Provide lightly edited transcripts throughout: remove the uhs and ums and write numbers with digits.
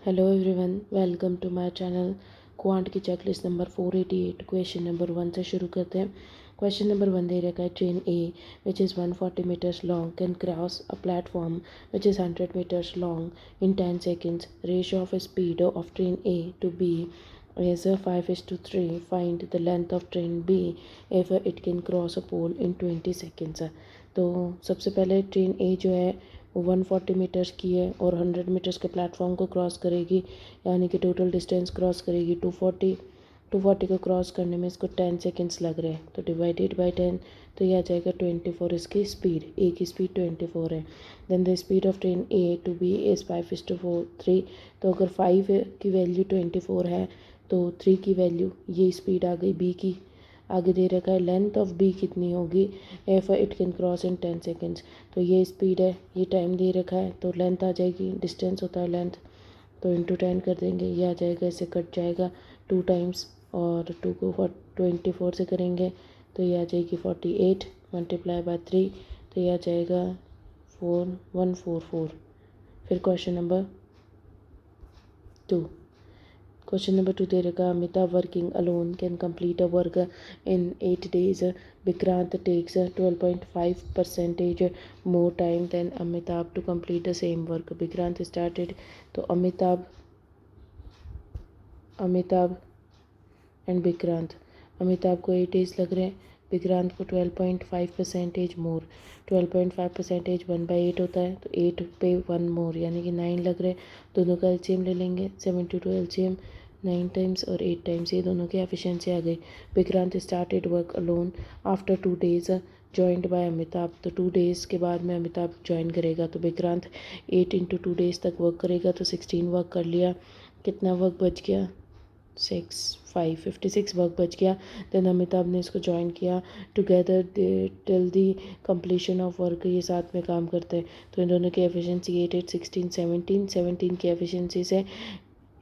Hello everyone, welcome to my channel. Quant की checklist number 488 question number 1 से शुरू करते हैं। क्वेश्चन नंबर 1 दे रखा है train A which is 140 metres long can cross a platform which is 100 metres long in 10 seconds. Ratio of speed of train A to B is 5:3. Find the length of train B if it can cross a pole in 20 seconds. तो सबसे पहले train ए जो है वो 140 metres की है और 100 metres के प्लेटफॉर्म को क्रॉस करेगी, यानी कि टोटल डिस्टेंस क्रॉस करेगी 240 को क्रॉस करने में इसको 10 सेकेंड्स लग रहे हैं। तो डिवाइडेड बाय 10, तो ये आ जाएगा 24 इसकी स्पीड, ए की स्पीड 24 है। Then the speed of train A to B is 5:3। तो अगर 5 की वैल्यू 24 है तो 3 की वैल्यू, ये स्पीड आ गई बी की। आगे दे रखा है लेंथ ऑफ बी कितनी होगी F it can cross in 10 seconds. तो ये स्पीड है, ये टाइम दे रखा है, तो लेंथ आ जाएगी, डिस्टेंस होता है लेंथ, तो इंटू 10 कर देंगे, ये आ जाएगा, इससे कट जाएगा 2 टाइम्स और 2 को 24 से करेंगे तो ये आ जाएगी 48 मल्टीप्लाई बाय 3, तो ये आ जाएगा 4144। फिर क्वेश्चन नंबर 2। Question number 2 दे रखा Amitabh working alone can complete a work in 8 days. Vikrant takes 12.5% more time than Amitabh to complete the same work. Vikrant started, तो अमिताभ एंड विक्रांत, अमिताभ को 8 days लग रहे हैं, विक्रांत को 12.5% मोर। 12.5% 1/8 होता है, तो 8 पे 1 मोर यानी कि 9 लग रहे हैं। दोनों का एलसीएम ले लेंगे, 72 एलसीएम 9 टाइम्स और 8 टाइम्स, ये दोनों की एफिशिएंसी आ गई। Vikrant started work alone after 2 days joined by Amitabh, तो 2 days के बाद में अमिताभ ज्वाइन करेगा, तो विक्रांत 8 इंटू 2 days तक वर्क करेगा, तो 16 वर्क कर लिया। कितना वर्क बच गया? 56 वर्क बच गया। देन अमिताभ ने इसको ज्वाइन किया, together till the completion of work, ये साथ में काम करते हैं। तो इन दोनों की एफिशिएंसी 8 16 17 की एफिशिएंसी से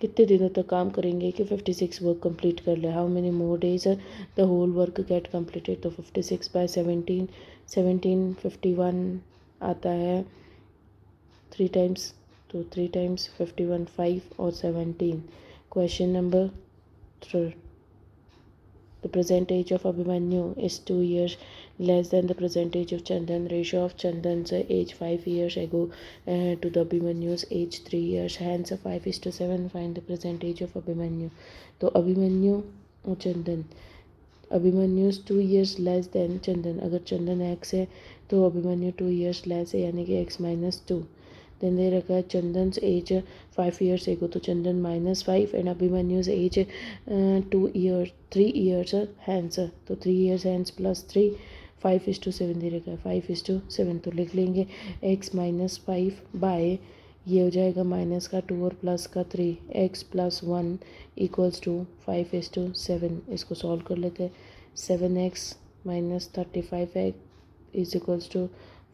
कितने दिनों तक काम करेंगे कि 56 वर्क कंप्लीट कर ले। How many more days the whole work get completed, तो 56 बाय 17 51 आता है 3 टाइम्स, तो 3 टाइम्स 51 5 और 17। Question number 3। The present age of Abhimanyu is 2 years less than the present age of Chandan. Ratio of Chandan's age 5 years ago to the Abhimanyu's age 3 years. Hence 5:7. Find the present age of Abhimanyu. तो अभिमन्यु और चंदन, Abhimanyu 2 years less than चंदन। अगर चंदन x है तो Abhimanyu 2 years less है, यानी कि x-2। Then दे रखा है चंदन्स एज 5 years एगो, तो चंदन -5 एंड अभिमन्यूज एज 3 years हैंस, तो 3 years हैंस प्लस 3 5:7 दे रखा है, 5:7 तो लिख लेंगे x-5 बाय, ये हो जाएगा माइनस का 2 और प्लस का 3, x + 1 = 5:7। इसको सॉल्व कर लेते हैं। 7x - 35x =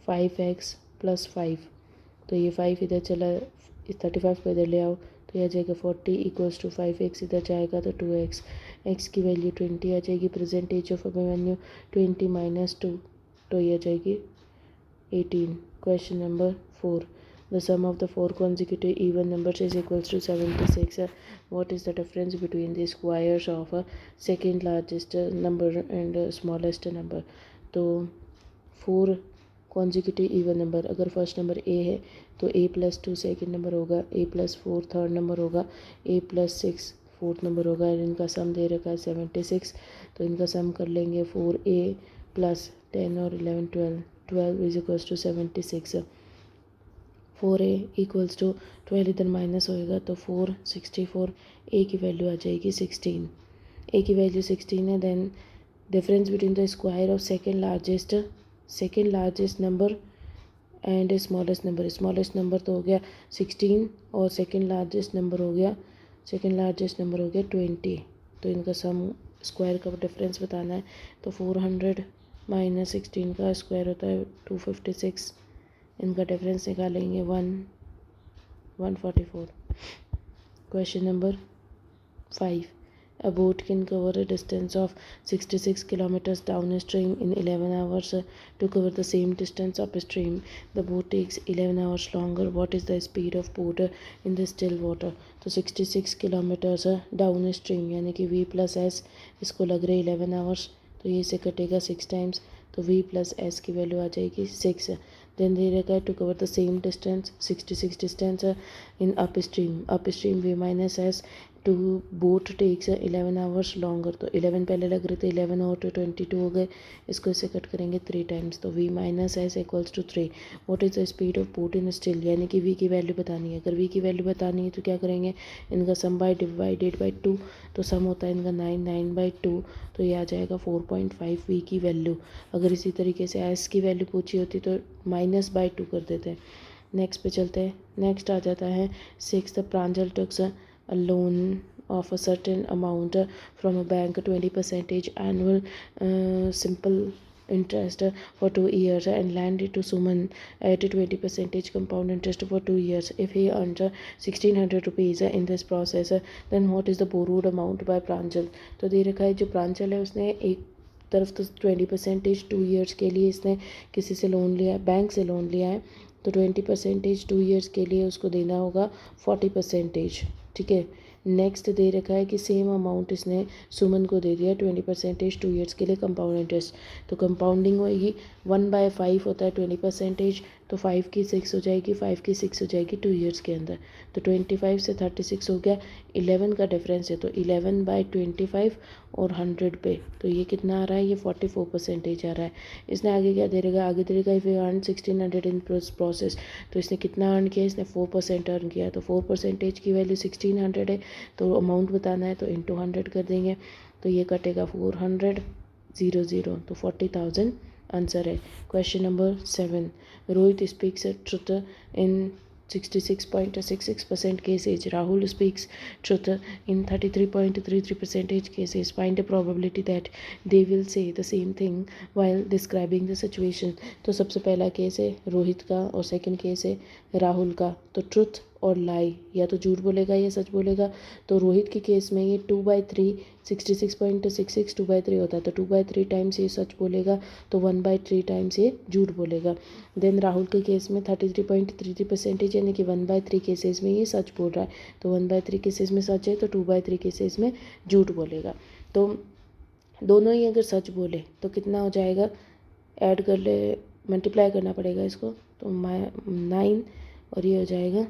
5x + 5, तो ये 5 इधर चला, इस 35 को इधर ले आओ, तो यह आ जाएगा 40 = 5x, इधर जाएगा तो 2x, x की वैल्यू 20 आ जाएगी। प्रेजेंट एज ऑफ अभिमन्यु 20 - 2, तो ये आ जाएगी 18। Question number 4। The sum of the 4 consecutive even numbers is equals to 76. What is the difference between the squares of a second largest number and smallest number? तो 4 consecutive even number, अगर first number A है तो a+2 second number होगा, a+4 third number होगा, a+6 fourth number होगा, इनका सम दे रखा है 76। तो इनका सम कर लेंगे, 4a + 10 और 11 12 = 76। 4a = 12 इधर माइनस होएगा तो 464, ए की वैल्यू आ जाएगी 16, ए की वैल्यू 16 है। Then difference between the square of second largest number and smallest number तो हो गया 16 और सेकेंड लार्जेस्ट नंबर हो गया 20। तो इनका सम स्क्वायर का डिफरेंस बताना है, तो 400 - 16 का स्क्वायर होता है 256, इनका डिफरेंस निकालेंगे 144। Question number 5। A boat can cover a distance of 66 kilometers downstream in 11 hours. To cover the same distance upstream, the boat takes 11 hours longer. What is the speed of boat in the still water? तो 66 kilometres down stream यानी कि v plus S, इसको लग रहे 11 hours, तो ये से कटेगा 6 टाइम्स, तो v प्लस एस की वैल्यू आ जाएगी 6. देन दे रखा है to cover the same distance 66 distance in upstream v minus S, to boat takes 11 hours longer, तो 11 पहले लग रहे थे, 11 और 22 हो गए, इसको इससे कट करेंगे 3 टाइम्स, तो v minus S equals to 3. What is the speed of boat in still, यानी कि v की वैल्यू बतानी है. अगर v की वैल्यू बतानी है तो क्या करेंगे, इनका सम बाय डिवाइडेड बाई 2, तो सम होता है इनका 9/2, तो ये आ जाएगा 4.5 v की वैल्यू. अगर इसी तरीके से s की वैल्यू पूछी होती तो -/2 कर देते हैं. नेक्स्ट पे चलते हैं. नेक्स्ट आ जाता है 6. The Pranjal takes a loan of a certain amount from a bank, 20% annual simple interest for 2 years, and lend it to Suman at 20% compound interest for 2 years. If he earns 1600 rupees in this process, then what is the borrowed amount by Pranjal? तो दे रखा है जो प्रांजल है उसने एक तरफ तो 20% 2 years के लिए इसने किसी से लोन लिया है, बैंक से लोन लिया है, तो 20% 2 ईयर्स के लिए उसको देना होगा 40%. ठीक है. नेक्स्ट दे रखा है कि सेम अमाउंट इसने सुमन को दे दिया 20% 2 ईयर्स के लिए कंपाउंड इंटरेस्ट, तो कंपाउंडिंग होएगी 1/5 होता है 20%, तो 5 की 6 हो जाएगी, 5 की 6 हो जाएगी 2 ईयर्स के अंदर, तो 25 से 36 हो गया, 11 का डिफरेंस है, तो 11/25 और 100 पे, तो ये कितना आ रहा है, ये 44% आ रहा है. इसने आगे क्या दे रहेगा, आगे दे रहेगा if you earn 1600 in process, तो इसने कितना अर्न किया, इसने 4% अर्न किया, तो 4% की वैल्यू 1600 है, तो अमाउंट बताना है तो इंटू 100 कर देंगे, तो ये कटेगा 400 0 तो 40,000 आंसर है. Question number 7. Rohit speaks truth in 66.66% cases. Rahul speaks truth in 33.33% cases. Find a probability that they will say the same thing while describing the situation. तो सबसे पहला केस है रोहित का और सेकंड केस है राहुल का. तो ट्रुथ और लाई, या तो झूठ बोलेगा या सच बोलेगा. तो रोहित के केस में ये 2/3 66.66 2/3 होता है, तो 2/3 टाइम्स ये सच बोलेगा, तो 1/3 टाइम्स ये झूठ बोलेगा. देन राहुल के केस में 33.33% यानी कि 1/3 केसेस में ये सच बोल रहा है, तो 1/3 केसेस में सच है, तो 2/3 केसेस में झूठ बोलेगा. तो दोनों ही अगर सच बोले तो कितना हो जाएगा, ऐड कर ले, मल्टीप्लाई करना पड़ेगा इसको, तो 9 और ये हो जाएगा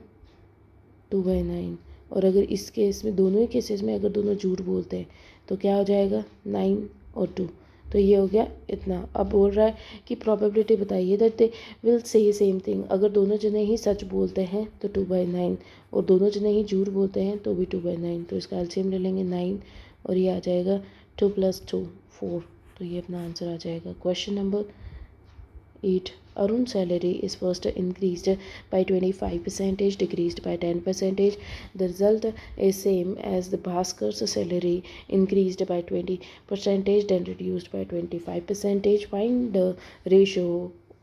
2/9. और अगर इस केस में दोनों ही केसेस में अगर दोनों झूठ बोलते हैं तो क्या हो जाएगा 9 और 2, तो ये हो गया इतना. अब बोल रहा है कि प्रोबेबिलिटी बताइए that they will say same thing. अगर दोनों जने ही सच बोलते हैं तो 2/9, और दोनों जने ही झूठ बोलते हैं तो भी 2/9, तो इसका एलसीएम ले लेंगे 9, और ये आ जाएगा 2 + 2 4, तो ये अपना आंसर आ जाएगा. Question number 8. Arun's salary is first increased by 25%, decreased by 10%. The result is same as the Bhaskar's salary increased by 20%, then reduced by 25%. Find the ratio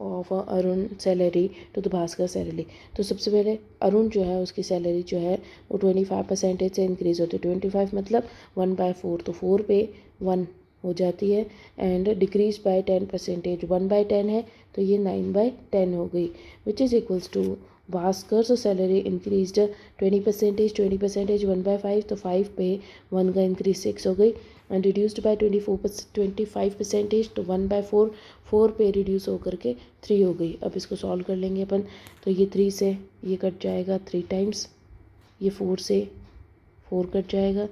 of Arun salary to the Bhaskar salary. तो सबसे पहले अरुण जो है उसकी salary जो है वो 25% से इंक्रीज़ होती है. 25 मतलब 1/4, तो 4 पे 1 हो जाती है, एंड डिक्रीज बाय 10%, 1/10 है, तो ये 9/10 हो गई, which is equals to Bhaskar salary increase 20%, 1/5, तो 5 पे 1 का इंक्रीज 6 हो गई, एंड रिड्यूस्ड बाय 25%, तो 1/4 4 पे रिड्यूस होकर के 3 हो गई. अब इसको सॉल्व कर लेंगे अपन, तो ये 3 से ये कट जाएगा 3 टाइम्स, ये 4 से 4 कट जाएगा,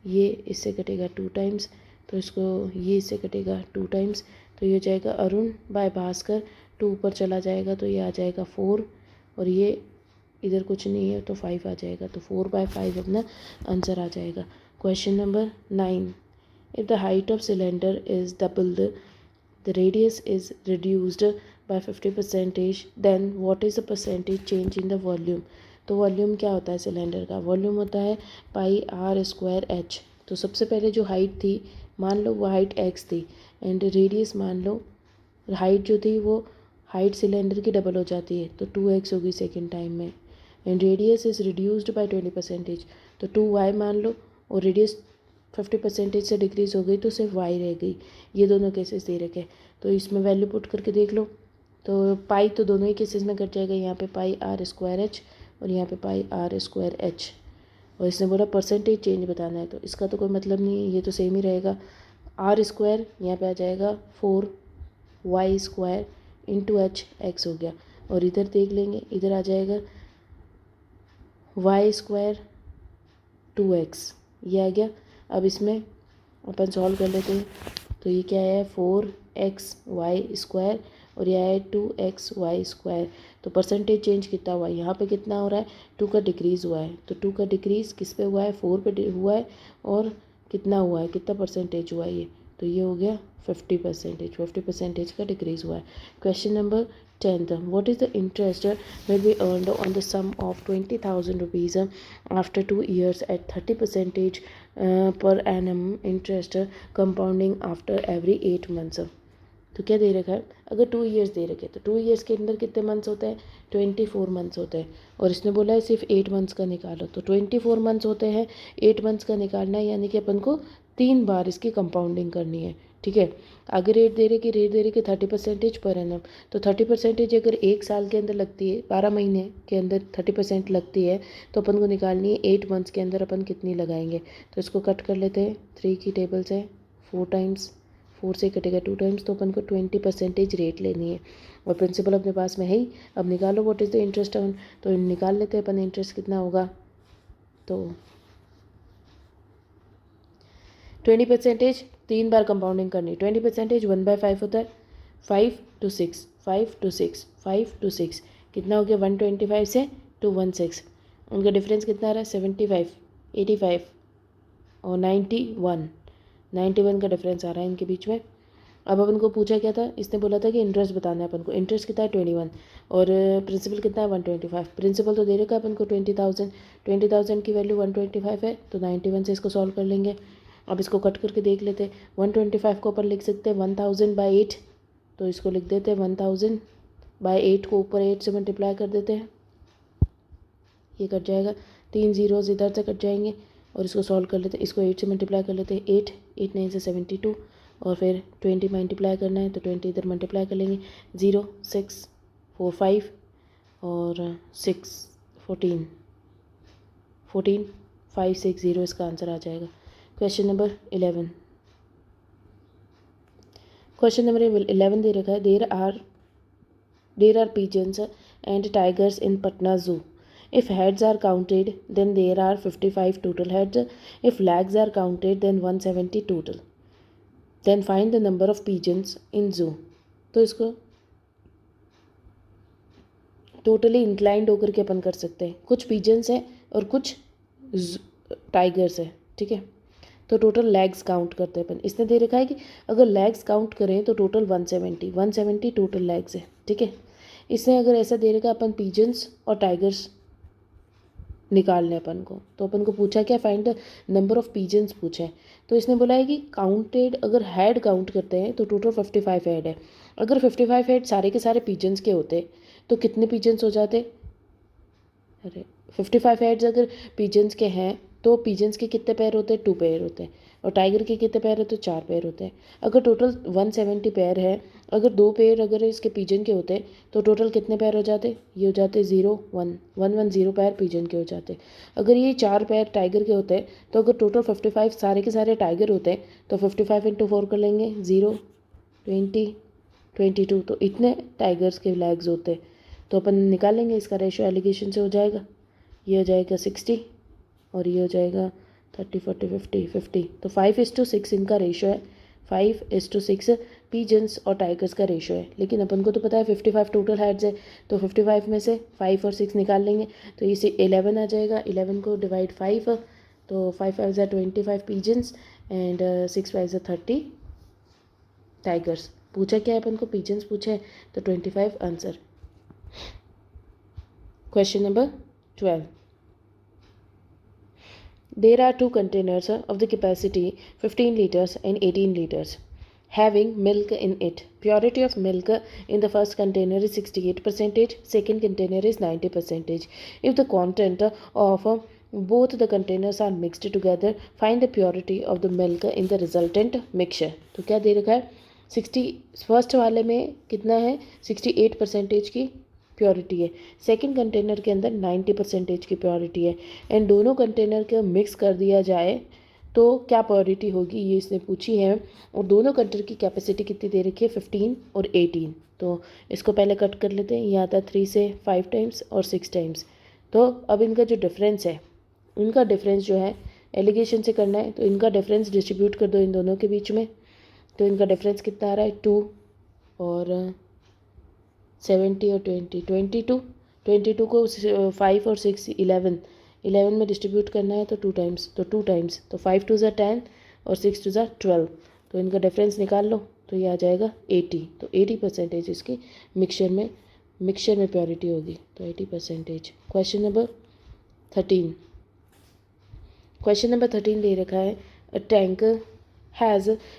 ये इससे कटेगा 2 टाइम्स, तो इसको ये इससे कटेगा 2 टाइम्स, तो ये हो जाएगा अरुण बाय भास्कर, 2 ऊपर चला जाएगा तो ये आ जाएगा 4, और ये इधर कुछ नहीं है तो 5 आ जाएगा, तो 4/5 अपना आंसर आ जाएगा. Question number 9. If the height of cylinder is doubled, the radius is reduced by 50%, then what is the percentage change in the volume. तो वॉल्यूम क्या होता है सिलेंडर का, वॉल्यूम होता है πr²h. तो सबसे पहले जो हाइट थी, मान लो वो हाइट x थी, एंड रेडियस मान लो हाइट जो थी वो हाइट सिलेंडर की डबल हो जाती है, तो 2x होगी सेकेंड टाइम में, and radius is reduced bye 20%, तो 2y मान लो, और रेडियस 50% से डिक्रीज़ हो गई तो सिर्फ y रह गई। ये दोनों केसेस दे रखे, तो इसमें वैल्यू पुट करके देख लो। तो पाई तो दोनों ही केसेस में कट जाएगा, यहाँ पे पाई आर स्क्वायर एच और यहाँ पे पाई आर स्क्वायर एच। और इसने बोला परसेंटेज चेंज बताना है, तो इसका तो कोई मतलब नहीं है, ये तो सेम ही रहेगा। आर स्क्वायर यहाँ पे आ जाएगा 4y square into H, x हो गया। और इधर देख लेंगे, इधर आ जाएगा y स्क्वायर 2x, ये आ गया। अब इसमें अपन सॉल्व कर लेते हैं, तो ये क्या है 4xy स्क्वायर और यह है 2xy स्क्वायर। तो परसेंटेज चेंज कितना हुआ है, यहाँ पे कितना हो रहा है 2 का डिक्रीज़ हुआ है। तो 2 का डिक्रीज़ किस पे हुआ है 4 पे हुआ है, और कितना हुआ है, कितना परसेंटेज हुआ है ये, तो ये हो गया 50%। 50% का डिक्रीज़ हुआ है। Question number 10th, what is the interest will be earned on the sum of 20,000 rupees after 2 years at 30% per annum interest compounding after every 8 months? तो क्या दे रखा है, अगर 2 ईयर्स दे रखे तो 2 ईयर्स के अंदर कितने मंथ्स होते हैं 24 मंथ्स होते हैं, और इसने बोला है सिर्फ 8 मंथ्स का निकालो। तो 24 मंथ्स होते हैं, 8 मंथ्स का निकालना है, यानी कि अपन को 3 बार इसकी कंपाउंडिंग करनी है। ठीक है, आगे रेट दे रहे कि 30% पर एनम। तो 30% अगर 1 साल के अंदर लगती है, 12 महीने के अंदर 30% लगती है, तो अपन को निकालनी है 8 मंथ्स के अंदर अपन कितनी लगाएंगे। तो इसको कट कर लेते हैं, 3 की टेबल से 4 टाइम्स, 4 से कटेगा 2 टाइम्स, तो अपन को 20% रेट लेनी है। और प्रिंसिपल अपने पास में है ही। अब निकालो what is the interest on, तो निकाल लेते हैं अपन इंटरेस्ट कितना होगा। तो 20% 3 बार कंपाउंडिंग करनी, 20% 1/5 होता है, 5 to 6, 5 to 6, 5 to 6 कितना हो गया 125 से 216। उनका डिफरेंस कितना आ रहा है 75, 85 और 91 का डिफरेंस आ रहा है इनके बीच में। अब अपन को पूछा क्या था, इसने बोला था कि इंटरेस्ट बताना है अपन को। इंटरेस्ट कितना है 21 और प्रिंसिपल कितना है 125। प्रिंसिपल तो दे रखा है अपन को 20,000 की वैल्यू 125 है, तो 91 से इसको सॉल्व कर लेंगे। अब इसको कट करके देख लेते हैं, 125 को अपन लिख सकते हैं 1000/8, तो इसको लिख देते हैं 1000/8 को ऊपर 8 से मल्टीप्लाई कर देते हैं, ये कट जाएगा, 3 ज़ीरोज़ इधर से कट जाएंगे। और इसको सॉल्व कर लेते हैं, इसको 8 से मल्टीप्लाई कर लेते हैं, 8 9 से 72, और फिर 20 मल्टीप्लाई करना है तो 20 इधर मल्टीप्लाई कर लेंगे, 0 6 4 5 और 6 14 5 6 0 इसका आंसर आ जाएगा। क्वेश्चन नंबर 11, क्वेश्चन नंबर 11 दे रखा है, there are pigeons and tigers in Patna Zoo. If heads are counted, then there are 55 total heads. If legs are counted, then 170 total. Then find the number of pigeons in zoo. तो इसको totally inclined होकर के अपन कर सकते हैं। कुछ pigeons हैं और कुछ टाइगर्स हैं। ठीक है, तो टोटल लेग्स काउंट करते हैं अपन। इसने दे रखा है कि अगर लेग्स काउंट करें तो टोटल 170 टोटल लेग्स है। ठीक है, इसने अगर ऐसा दे रखा है अपन पिजन्स और टाइगर्स निकालने अपन को, तो अपन को पूछा क्या find the number of pigeons पूछा है। तो इसने बोला है कि काउंटेड, अगर हेड काउंट करते हैं तो टोटल 55 हेड है। अगर 55 हेड सारे के सारे पिजन्स के होते तो कितने पिजन्स हो जाते, अरे 55 हेड्स अगर पिजन्स के हैं तो पिजन्स के कितने पैर होते हैं 2 पैर होते हैं, और टाइगर के कितने पैर होते हैं 4 पैर होते हैं। अगर टोटल 170 पैर है, अगर 2 पैर अगर इसके पिजन के होते तो टोटल कितने पैर हो जाते, ये हो जाते 0 1 1 1 0 पैर पिजन के हो जाते। अगर ये 4 पैर टाइगर के होते तो अगर टोटल 55 सारे के सारे टाइगर होते तो 55 × 4 कर लेंगे, 0 20 22, तो इतने टाइगर्स के लेग्स होते। तो अपन निकालेंगे, इसका रेशियो एलिगेशन से हो जाएगा, ये हो जाएगा 60 और ये हो जाएगा 30 40 50 50। तो 5:6 इनका रेशो है, 5:6 पिजन्स और टाइगर्स का रेशो है। लेकिन अपन को तो पता है 55 टोटल हेड्स है, तो 55 में से 5 और 6 निकाल लेंगे तो इसे 11 आ जाएगा। 11 को डिवाइड 5, तो 5 5 ज़ा 25 पिजन्स एंड 6 5 ज़ा 30 टाइगर्स। पूछा क्या है अपन को, पिजन्स पूछा है, तो 25 answer. Question number 12, there are 2 containers of the capacity 15 liters and 18 liters having milk in it. Purity of milk in the first container is 68%, second container is 90%. If the content of both the containers are mixed together, find the purity of the milk in the resultant mixture। तो क्या दे रखा है, 60 first वाले में कितना है, 68% की purity है, सेकंड कंटेनर के अंदर 90% की प्योरिटी है, एंड दोनों कंटेनर को मिक्स कर दिया जाए तो क्या प्योरिटी होगी, ये इसने पूछी है। और दोनों कंटेनर की कैपेसिटी कितनी दे रखी है, 15 और 18। तो इसको पहले कट कर लेते हैं, ये आता है 3 से 5 टाइम्स और 6 टाइम्स। तो अब इनका जो डिफरेंस है, इनका डिफरेंस जो है एलिगेशन से करना है, तो इनका डिफरेंस डिस्ट्रीब्यूट कर दो इन दोनों के बीच में। तो इनका डिफरेंस कितना आ रहा है, 2 और 70 और 20, 22। 22 को 5 और 6 11 में डिस्ट्रीब्यूट करना है, तो 2 टाइम्स, तो 2 टाइम्स, तो 5 टू ज़ा 10 और 6 टू ज़ा 12। तो इनका डिफरेंस निकाल लो, तो ये आ जाएगा 80। तो 80% इसकी मिक्सचर में प्योरिटी होगी, तो 80%। Question number 13। क्वेश्चन नंबर 13 दे रखा है, अ टैंक हैज़